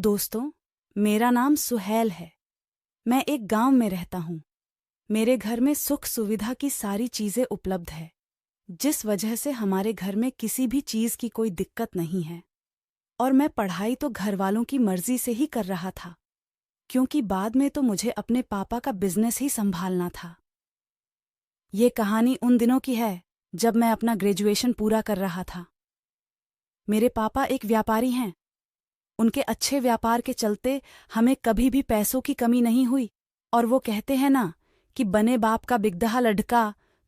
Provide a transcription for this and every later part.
दोस्तों, मेरा नाम सुहैल है। मैं एक गांव में रहता हूँ। मेरे घर में सुख सुविधा की सारी चीज़ें उपलब्ध है, जिस वजह से हमारे घर में किसी भी चीज़ की कोई दिक्कत नहीं है। और मैं पढ़ाई तो घर वालों की मर्जी से ही कर रहा था, क्योंकि बाद में तो मुझे अपने पापा का बिजनेस ही संभालना था। ये कहानी उन दिनों की है जब मैं अपना ग्रेजुएशन पूरा कर रहा था। मेरे पापा एक व्यापारी हैं। उनके अच्छे व्यापार के चलते हमें कभी भी पैसों की कमी नहीं हुई। और वो कहते हैं ना कि बने बाप का बिगदहा लड़का,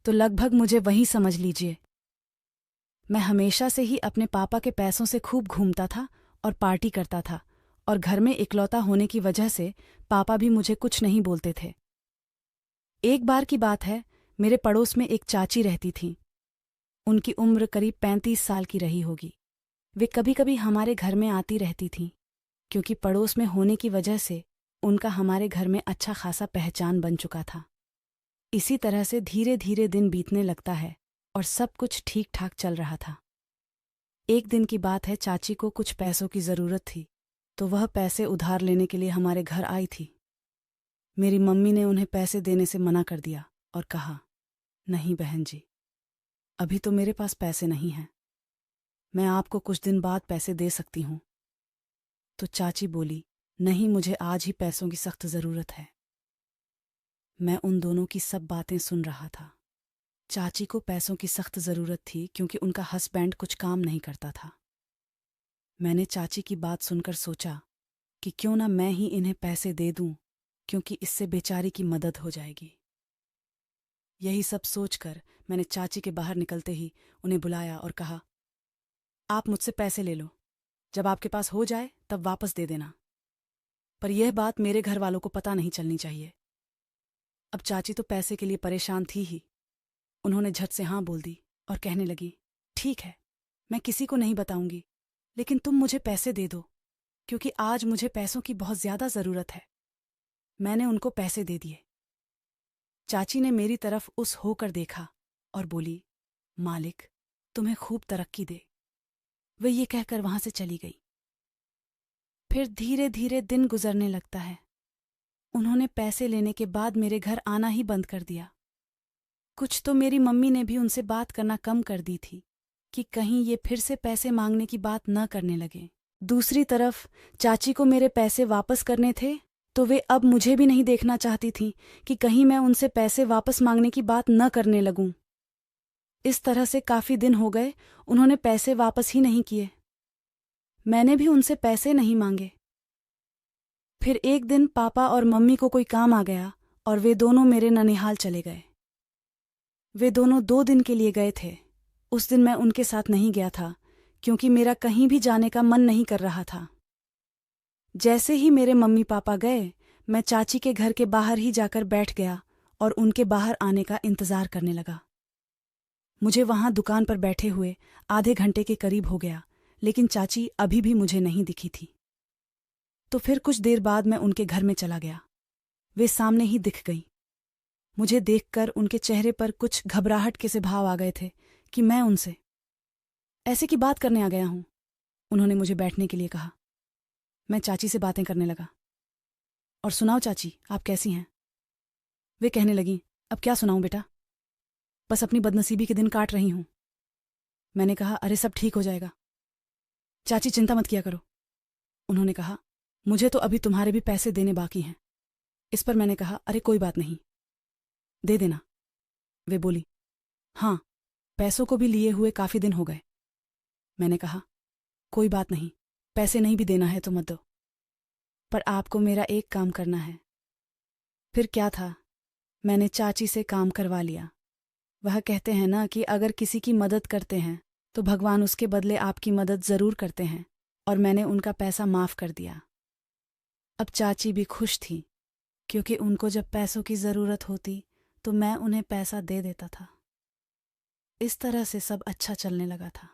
तो लगभग मुझे वही समझ लीजिए। मैं हमेशा से ही अपने पापा के पैसों से खूब घूमता था और पार्टी करता था, और घर में इकलौता होने की वजह से पापा भी मुझे कुछ नहीं बोलते थे। एक बार की बात है, मेरे पड़ोस में एक चाची रहती थीं। उनकी उम्र करीब 35 साल की रही होगी। वे कभी कभी हमारे घर में आती रहती थीं, क्योंकि पड़ोस में होने की वजह से उनका हमारे घर में अच्छा खासा पहचान बन चुका था। इसी तरह से धीरे धीरे दिन बीतने लगता है और सब कुछ ठीक ठाक चल रहा था। एक दिन की बात है, चाची को कुछ पैसों की ज़रूरत थी, तो वह पैसे उधार लेने के लिए हमारे घर आई थी। मेरी मम्मी ने उन्हें पैसे देने से मना कर दिया और कहा, नहीं बहन जी, अभी तो मेरे पास पैसे नहीं हैं, मैं आपको कुछ दिन बाद पैसे दे सकती हूँ। तो चाची बोली, नहीं, मुझे आज ही पैसों की सख्त ज़रूरत है। मैं उन दोनों की सब बातें सुन रहा था। चाची को पैसों की सख्त ज़रूरत थी क्योंकि उनका हस्बैंड कुछ काम नहीं करता था। मैंने चाची की बात सुनकर सोचा कि क्यों ना मैं ही इन्हें पैसे दे दूं, क्योंकि इससे बेचारी की मदद हो जाएगी। यही सब सोचकर मैंने चाची के बाहर निकलते ही उन्हें बुलाया और कहा, आप मुझसे पैसे ले लो, जब आपके पास हो जाए तब वापस दे देना, पर यह बात मेरे घर वालों को पता नहीं चलनी चाहिए। अब चाची तो पैसे के लिए परेशान थी ही। उन्होंने झट से हाँ बोल दी और कहने लगी, ठीक है, मैं किसी को नहीं बताऊंगी, लेकिन तुम मुझे पैसे दे दो, क्योंकि आज मुझे पैसों की बहुत ज्यादा जरूरत है। मैंने उनको पैसे दे दिए। चाची ने मेरी तरफ उस होकर देखा और बोली, मालिक तुम्हें खूब तरक्की दे। वे ये कहकर वहां से चली गई। फिर धीरे धीरे दिन गुजरने लगता है। उन्होंने पैसे लेने के बाद मेरे घर आना ही बंद कर दिया। कुछ तो मेरी मम्मी ने भी उनसे बात करना कम कर दी थी कि कहीं ये फिर से पैसे मांगने की बात न करने लगे। दूसरी तरफ चाची को मेरे पैसे वापस करने थे, तो वे अब मुझे भी नहीं देखना चाहती थीं कि कहीं मैं उनसे पैसे वापस मांगने की बात न करने लगूं। इस तरह से काफी दिन हो गए, उन्होंने पैसे वापस ही नहीं किए। मैंने भी उनसे पैसे नहीं मांगे। फिर एक दिन पापा और मम्मी को कोई काम आ गया और वे दोनों मेरे ननिहाल चले गए। वे दोनों 2 दिन के लिए गए थे। उस दिन मैं उनके साथ नहीं गया था, क्योंकि मेरा कहीं भी जाने का मन नहीं कर रहा था। जैसे ही मेरे मम्मी पापा गए, मैं चाची के घर के बाहर ही जाकर बैठ गया और उनके बाहर आने का इंतजार करने लगा। मुझे वहां दुकान पर बैठे हुए आधे घंटे के करीब हो गया, लेकिन चाची अभी भी मुझे नहीं दिखी थी। तो फिर कुछ देर बाद मैं उनके घर में चला गया। वे सामने ही दिख गई। मुझे देखकर उनके चेहरे पर कुछ घबराहट के से भाव आ गए थे कि मैं उनसे ऐसे की बात करने आ गया हूं। उन्होंने मुझे बैठने के लिए कहा। मैं चाची से बातें करने लगा। और सुनाओ चाची, आप कैसी हैं? वे कहने लगी, अब क्या सुनाऊं बेटा, बस अपनी बदनसीबी के दिन काट रही हूं। मैंने कहा, अरे सब ठीक हो जाएगा, चाची चिंता मत किया करो। उन्होंने कहा, मुझे तो अभी तुम्हारे भी पैसे देने बाकी हैं। इस पर मैंने कहा, अरे कोई बात नहीं, दे देना। वे बोली, हाँ, पैसों को भी लिए हुए काफी दिन हो गए। मैंने कहा, कोई बात नहीं, पैसे नहीं भी देना है तो मत दो, पर आपको मेरा एक काम करना है। फिर क्या था, मैंने चाची से काम करवा लिया। वह कहते हैं ना कि अगर किसी की मदद करते हैं तो भगवान उसके बदले आपकी मदद जरूर करते हैं, और मैंने उनका पैसा माफ कर दिया। अब चाची भी खुश थी, क्योंकि उनको जब पैसों की जरूरत होती तो मैं उन्हें पैसा दे देता था। इस तरह से सब अच्छा चलने लगा था।